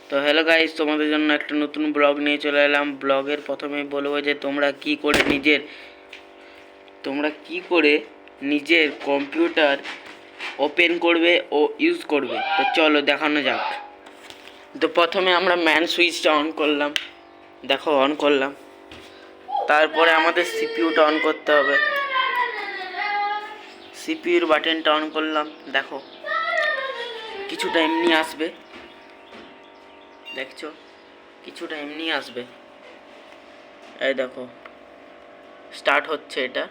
তো hello guys, তোমাদের জন্য একটা নতুন ব্লগ নিয়ে চলে এলাম। ব্লগের প্রথমেই বলবো যে তোমরা কি করে নিজের কম্পিউটার ওপেন করবে ও ইউজ করবে। তো চলো দেখানো যাক। তো প্রথমে আমরা ম্যান সুইচটা অন করলাম, দেখো অন করলাম। তারপরে আমাদের সিপিইউটা অন করতে হবে। সিপিইউর বাটনটা অন করলাম, দেখো কিছুটা এমনি আসবে, দেখছো কিছুটা এমনি আসবে। এই দেখো স্টার্ট হচ্ছে এটা।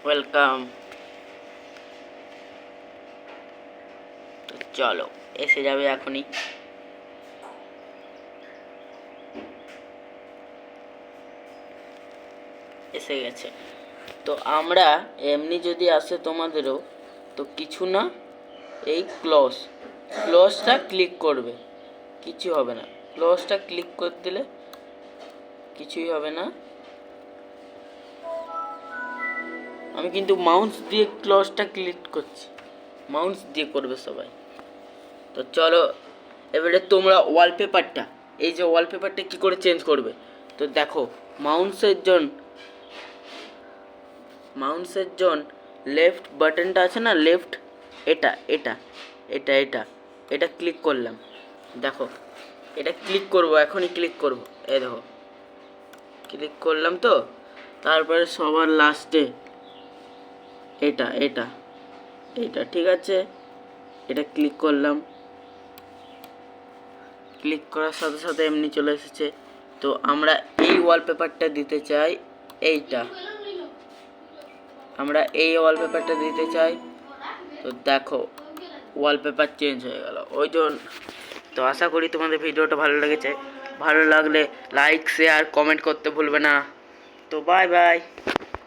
ওয়েলকাম। তো চলো এসে যাবে এখনই। এসে গেছে। তো আমরা এমনি যদি আসে তোমাদেরও, তো কিছু না, এই ক্লোজটা ক্লিক করবে, কিছু হবে না। ক্লোজটা ক্লিক করে দিলে কিছুই হবে না। আমি কিন্তু মাউস দিয়ে ক্লোজটা ক্লিক করছি, মাউস দিয়ে করবে সবাই। তো চলো এবারে তোমরা ওয়ালপেপারটা, এই যে ওয়ালপেপারটা কি করে চেঞ্জ করবে, তো দেখো মাউসের জন লেফট বাটনটা আছে না, লেফট, এটা এটা এটা এটা এটা ক্লিক করলাম, দেখো এটা ক্লিক করব, এখনই ক্লিক করব। এই দেখো ক্লিক করলাম। তো তারপরে সবার লাস্টে এটা এটা এটা ঠিক আছে, এটা ক্লিক করলাম। ক্লিক করার সাথে সাথে এমনি চলে এসেছে। তো আমরা এই ওয়ালপেপারটা দিতে চাই, আমরা এই ওয়ালপেপারটা দিতে চাই। তো দেখো ওয়ালপেপার চেঞ্জ হয়ে গেল ওই জন্য। তো আশা করি তোমাদের ভিডিওটা ভালো লেগেছে। ভালো লাগলে লাইক শেয়ার কমেন্ট করতে ভুলবে না। তো বাই বাই।